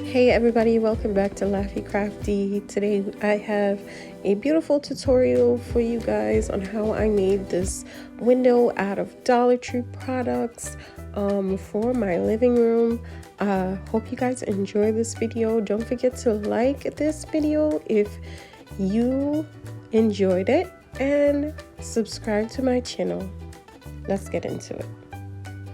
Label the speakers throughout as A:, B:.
A: Hey everybody, welcome back to Laffy Crafty. Today I have a beautiful tutorial for you guys on how I made this window out of Dollar Tree products for my living room. Hope you guys enjoy this video. Don't forget to like this video if you enjoyed it and subscribe to my channel. Let's get into it.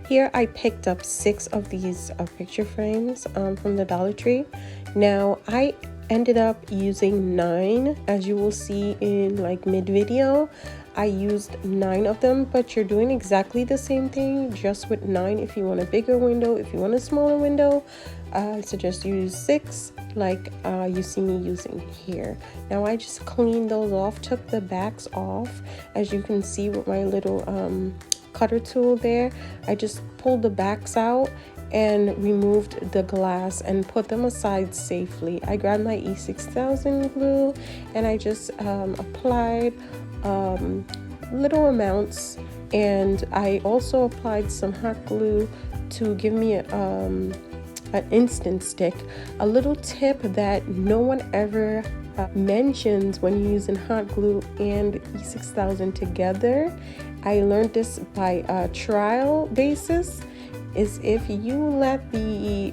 A: Here I picked up 6 of these picture frames from the Dollar Tree. Now I ended up using 9, as you will see in like mid video. I used 9 of them, but you're doing exactly the same thing just with 9 if you want a bigger window. If you want a smaller window, I suggest you use 6 like you see me using here. Now I just cleaned those off, took the backs off, as you can see with my little cutter tool there. I just pulled the backs out and removed the glass and put them aside safely. I grabbed my E6000 glue and I just applied little amounts, and I also applied some hot glue to give me an instant stick. A little tip that no one ever mentions when you're using hot glue and E6000 together, I learned this by trial basis, is if you let the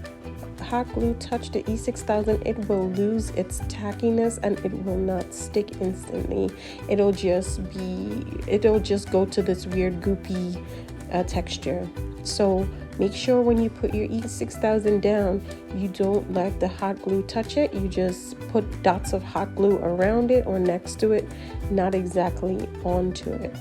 A: hot glue touch the E6000, it will lose its tackiness and it will not stick instantly. It'll just go to this weird goopy texture. So make sure when you put your E6000 down, you don't let the hot glue touch it. You just put dots of hot glue around it or next to it, not exactly onto it.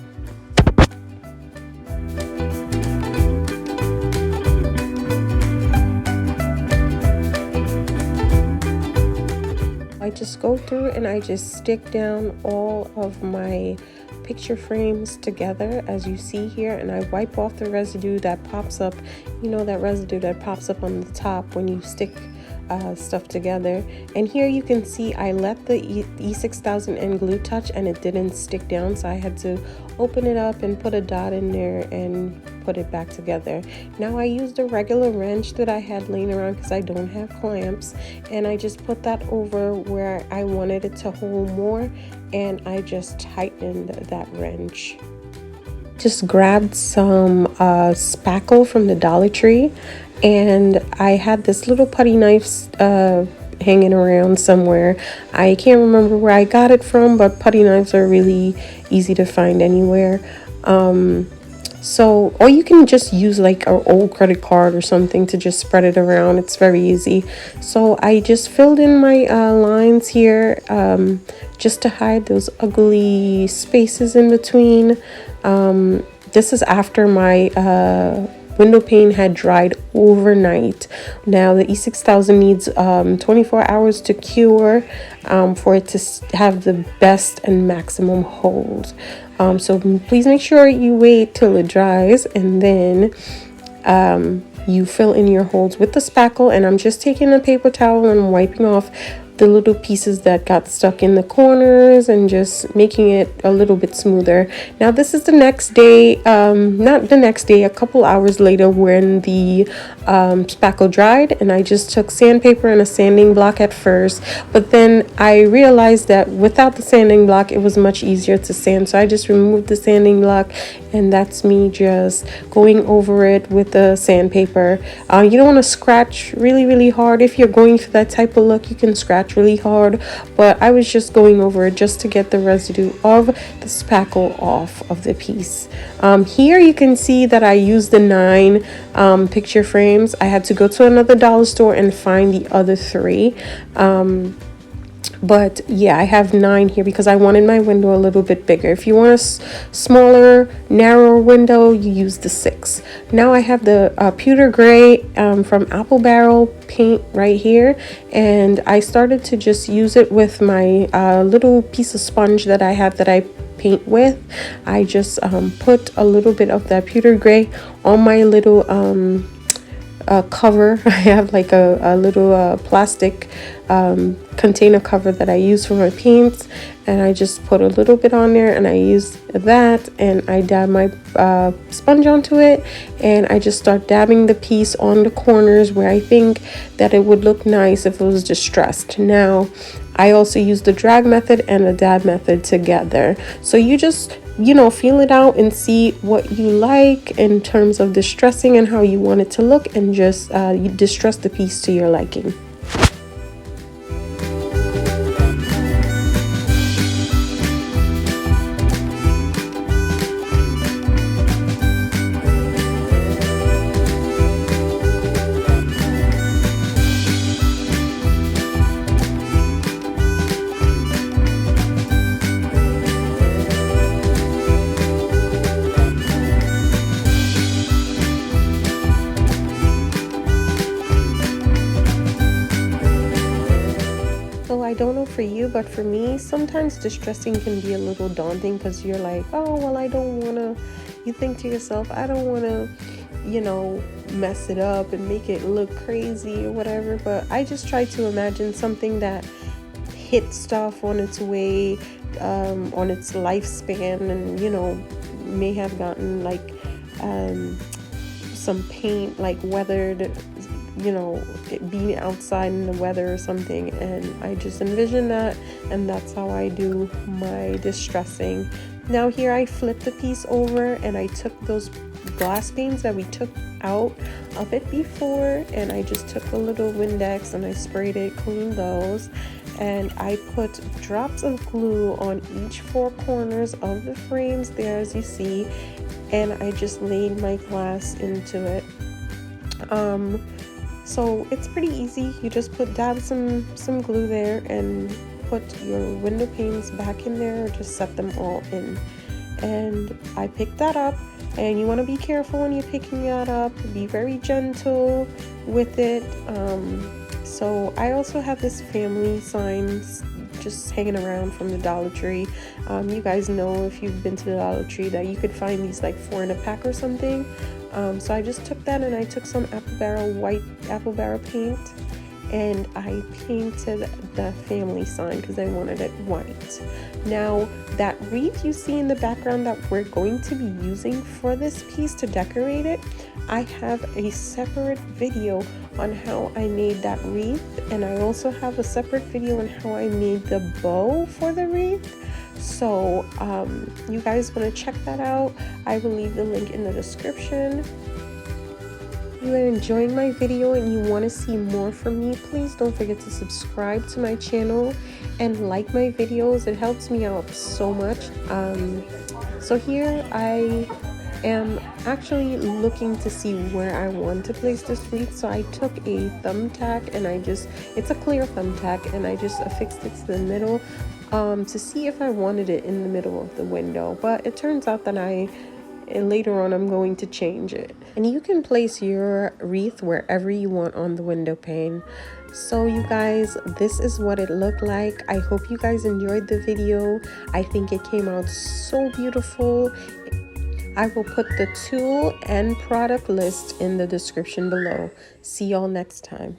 A: I just go through and I just stick down all of my picture frames together, as you see here, and I wipe off the residue that pops up. You know, that residue that pops up on the top when you stick stuff together. And here you can see I let the E6000 and glue touch and it didn't stick down, so I had to open it up and put a dot in there and put it back together. Now I used a regular wrench that I had laying around because I don't have clamps, and I just put that over where I wanted it to hold more, and I just tightened that wrench. Just grabbed some spackle from the Dollar Tree, and I had this little putty knife hanging around somewhere. I can't remember where I got it from, but putty knives are really easy to find anywhere. Or you can just use like an old credit card or something to just spread it around. It's very easy. So I just filled in my lines here just to hide those ugly spaces in between. This is after my window pane had dried overnight. Now the E6000 needs 24 hours to cure for it to have the best and maximum hold. So please make sure you wait till it dries, and then you fill in your holes with the spackle. And I'm just taking a paper towel and wiping off the little pieces that got stuck in the corners and just making it a little bit smoother. Now this is the next day, not the next day, a couple hours later, when the spackle dried, and I just took sandpaper and a sanding block at first, but then I realized that without the sanding block it was much easier to sand, so I just removed the sanding block, and that's me just going over it with the sandpaper. You don't want to scratch really hard. If you're going for that type of look, you can scratch really hard, but I was just going over it just to get the residue of the spackle off of the piece. Here you can see that I used the 9 picture frames. I had to go to another dollar store and find the other 3. But yeah, I have 9 here because I wanted my window a little bit bigger. If you want a smaller, narrower window, you use the 6. Now I have the Pewter Grey from Apple Barrel paint right here, and I started to just use it with my little piece of sponge that I have that I paint with. I just put a little bit of that Pewter Grey on my little cover. I have like a little plastic container cover that I use for my paints, and I just put a little bit on there, and I use that, and I dab my sponge onto it, and I just start dabbing the piece on the corners where I think that it would look nice if it was distressed. Now I also use the drag method and the dab method together, so you just feel it out and see what you like in terms of distressing and how you want it to look, and just you distress the piece to your liking. I don't know for you, but for me, sometimes distressing can be a little daunting, because you're like, oh, well, I don't want to, you think to yourself, I don't want to, mess it up and make it look crazy or whatever. But I just try to imagine something that hit stuff on its way, on its lifespan, and, may have gotten like some paint, like weathered, it being outside in the weather or something, and I just envision that, and that's how I do my distressing. Now here I flipped the piece over, and I took those glass panes that we took out of it before, and I just took a little Windex and I sprayed it, cleaned those, and I put drops of glue on each four corners of the frames there, as you see, and I just laid my glass into it. So it's pretty easy. You just dab some glue there and put your window panes back in there, or just set them all in. And I picked that up, and you want to be careful when you're picking that up, be very gentle with it. So I also have this family sign just hanging around from the Dollar Tree. You guys know, if you've been to the Dollar Tree, that you could find these like 4 in a pack or something. So I just took that, and I took some white apple barrel paint, and I painted the family sign because I wanted it white. Now that wreath you see in the background that we're going to be using for this piece to decorate it, I have a separate video on how I made that wreath, and I also have a separate video on how I made the bow for the wreath. So you guys want to check that out, I will leave the link in the description. If you are enjoying my video and you want to see more from me, please don't forget to subscribe to my channel and like my videos. It helps me out so much. So here I am actually looking to see where I want to place this wreath. So I took a thumbtack, and it's a clear thumbtack, and I just affixed it to the middle to see if I wanted it in the middle of the window. But it turns out that later on I'm going to change it. And you can place your wreath wherever you want on the window pane. So you guys, this is what it looked like. I hope you guys enjoyed the video. I think it came out so beautiful. I will put the tool and product list in the description below. See y'all next time.